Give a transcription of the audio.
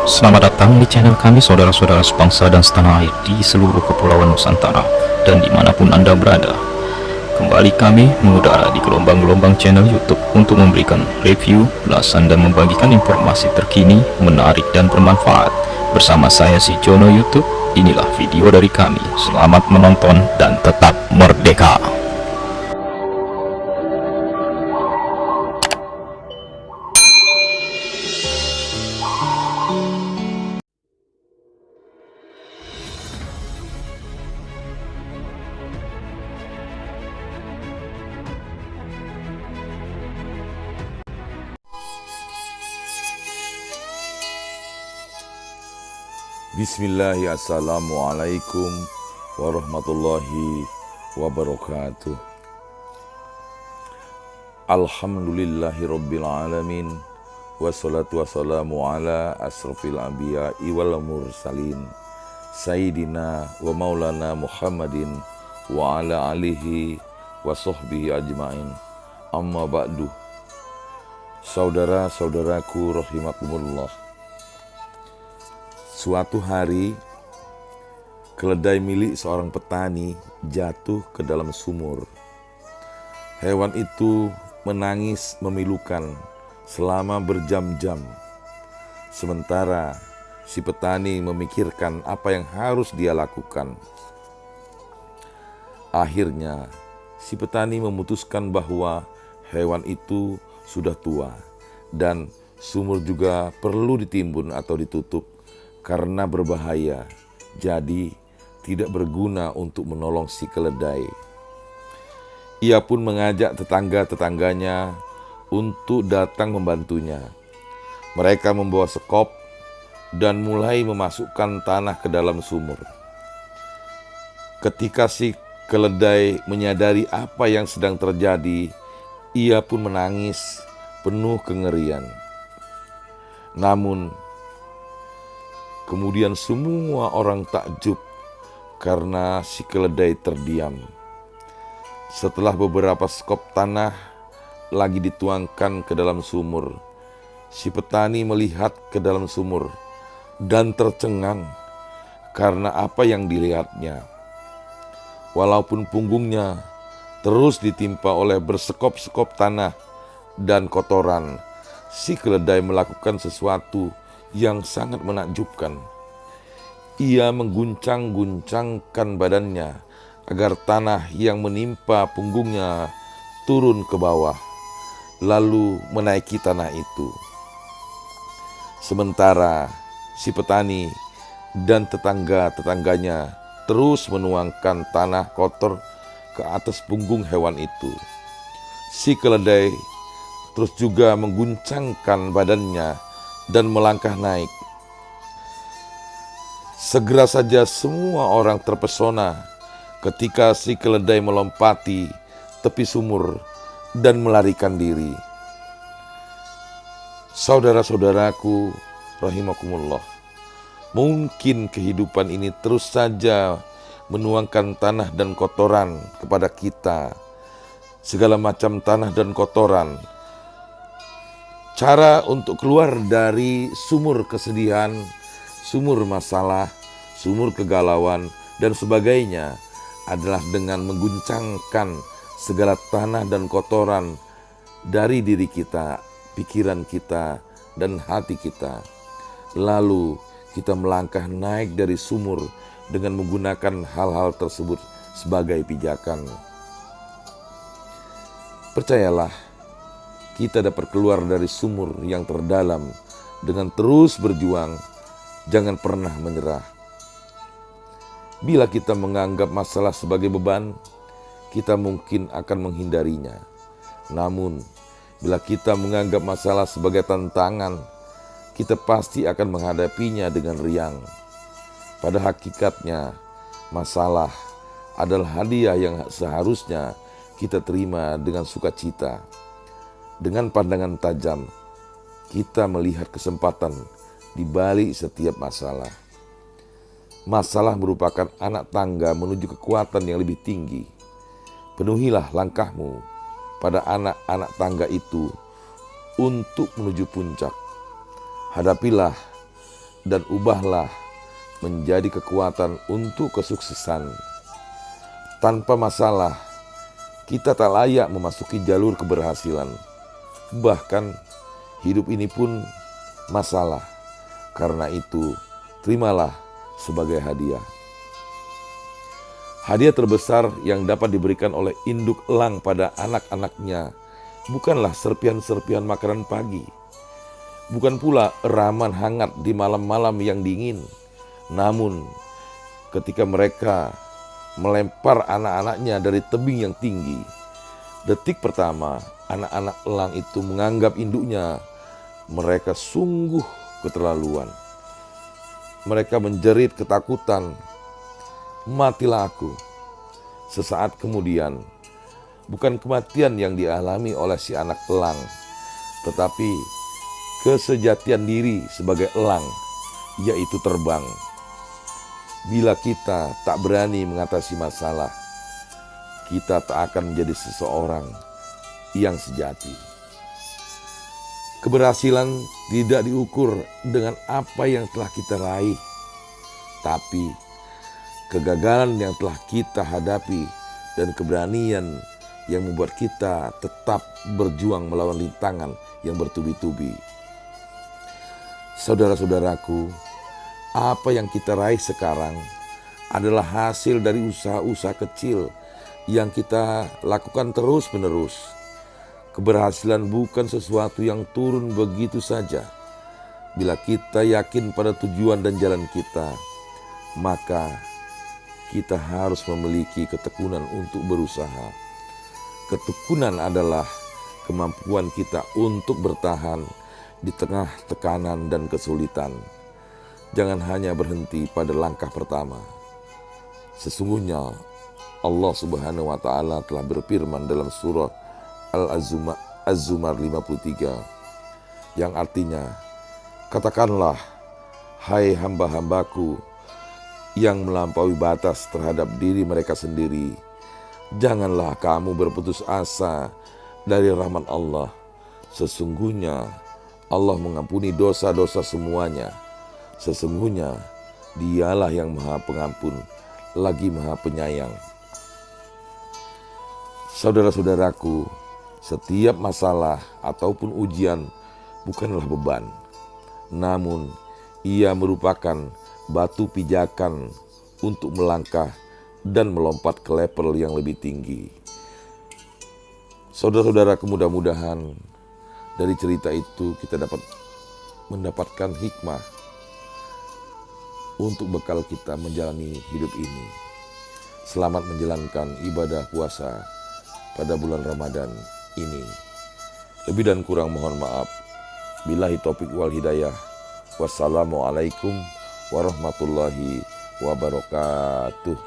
Selamat datang di channel kami saudara-saudara sebangsa dan setanah air di seluruh kepulauan Nusantara dan dimanapun Anda berada. Kembali kami mengudara di gelombang-gelombang channel YouTube untuk memberikan review, ulasan dan membagikan informasi terkini, menarik dan bermanfaat. Bersama saya si Jono YouTube, inilah video dari kami. Selamat menonton dan tetap merdeka. Bismillahirrahmanirrahim. Assalamualaikum warahmatullahi wabarakatuh. Alhamdulillahirabbil alamin. Wassalatu wassalamu ala asrofil anbiya'i wal mursalin Sayyidina wa maulana Muhammadin wa ala alihi wa sahbihi ajma'in. Amma ba'du. Saudara-saudaraku rahimakumullah. Suatu hari, keledai milik seorang petani jatuh ke dalam sumur. Hewan itu menangis memilukan selama berjam-jam. Sementara si petani memikirkan apa yang harus dia lakukan. Akhirnya, si petani memutuskan bahwa hewan itu sudah tua dan sumur juga perlu ditimbun atau ditutup karena berbahaya, jadi tidak berguna untuk menolong si keledai. Ia pun mengajak tetangga-tetangganya untuk datang membantunya. Mereka membawa sekop dan mulai memasukkan tanah ke dalam sumur. Ketika si keledai menyadari apa yang sedang terjadi, ia pun menangis penuh kengerian. Namun, kemudian semua orang takjub karena si keledai terdiam. Setelah beberapa sekop tanah lagi dituangkan ke dalam sumur, si petani melihat ke dalam sumur dan tercengang karena apa yang dilihatnya. Walaupun punggungnya terus ditimpa oleh bersekop-sekop tanah dan kotoran, si keledai melakukan sesuatu yang sangat menakjubkan. Ia mengguncang-guncangkan badannya agar tanah yang menimpa punggungnya turun ke bawah, lalu menaiki tanah itu. Sementara si petani dan tetangga-tetangganya terus menuangkan tanah kotor ke atas punggung hewan itu. Si keledai terus juga mengguncangkan badannya dan melangkah naik. Segera saja semua orang terpesona ketika si keledai melompati tepi sumur dan melarikan diri. Saudara-saudaraku rahimakumullah, mungkin kehidupan ini terus saja menuangkan tanah dan kotoran kepada kita, segala macam tanah dan kotoran. Cara untuk keluar dari sumur kesedihan, sumur masalah, sumur kegalauan, dan sebagainya adalah dengan mengguncangkan segala tanah dan kotoran dari diri kita, pikiran kita, dan hati kita. Lalu kita melangkah naik dari sumur dengan menggunakan hal-hal tersebut sebagai pijakan. Percayalah, kita dapat keluar dari sumur yang terdalam dengan terus berjuang, jangan pernah menyerah. Bila kita menganggap masalah sebagai beban, kita mungkin akan menghindarinya. Namun, bila kita menganggap masalah sebagai tantangan, kita pasti akan menghadapinya dengan riang. Pada hakikatnya, masalah adalah hadiah yang seharusnya kita terima dengan sukacita. Dengan pandangan tajam, kita melihat kesempatan di balik setiap masalah. Masalah merupakan anak tangga menuju kekuatan yang lebih tinggi. Penuhilah langkahmu pada anak-anak tangga itu untuk menuju puncak. Hadapilah dan ubahlah menjadi kekuatan untuk kesuksesan. Tanpa masalah, kita tak layak memasuki jalur keberhasilan. Bahkan hidup ini pun masalah. Karena itu, terimalah sebagai hadiah. Hadiah terbesar yang dapat diberikan oleh induk elang pada anak-anaknya bukanlah serpihan-serpihan makanan pagi. Bukan pula ramuan hangat di malam-malam yang dingin. Namun, ketika mereka melempar anak-anaknya dari tebing yang tinggi, detik pertama anak-anak elang itu menganggap induknya mereka sungguh keterlaluan. Mereka menjerit ketakutan, "Matilah aku." Sesaat kemudian, bukan kematian yang dialami oleh si anak elang, tetapi kesejatian diri sebagai elang, yaitu terbang. Bila kita tak berani mengatasi masalah, kita tak akan menjadi seseorang yang sejati. Keberhasilan tidak diukur dengan apa yang telah kita raih, tapi kegagalan yang telah kita hadapi dan keberanian yang membuat kita tetap berjuang melawan rintangan yang bertubi-tubi. Saudara-saudaraku, apa yang kita raih sekarang adalah hasil dari usaha-usaha kecil yang kita lakukan terus-menerus. Keberhasilan bukan sesuatu yang turun begitu saja. Bila kita yakin pada tujuan dan jalan kita, maka kita harus memiliki ketekunan untuk berusaha. Ketekunan adalah kemampuan kita untuk bertahan di tengah tekanan dan kesulitan. Jangan hanya berhenti pada langkah pertama. Sesungguhnya Allah Subhanahu wa Ta'ala telah berfirman dalam surah Az-Zumar 53 yang artinya, "Katakanlah, hai hamba-hambaku yang melampaui batas terhadap diri mereka sendiri, janganlah kamu berputus asa dari rahmat Allah. Sesungguhnya Allah mengampuni dosa-dosa semuanya. Sesungguhnya Dialah yang Maha Pengampun, lagi Maha Penyayang." Saudara-saudaraku, setiap masalah ataupun ujian bukanlah beban, namun ia merupakan batu pijakan untuk melangkah dan melompat ke level yang lebih tinggi. Saudara-saudaraku, mudah-mudahan dari cerita itu kita dapat mendapatkan hikmah untuk bekal kita menjalani hidup ini. Selamat menjalankan ibadah puasa pada bulan Ramadan ini. Lebih dan kurang mohon maaf. Billahi taufik wal hidayah. Wassalamualaikum warahmatullahi wabarakatuh.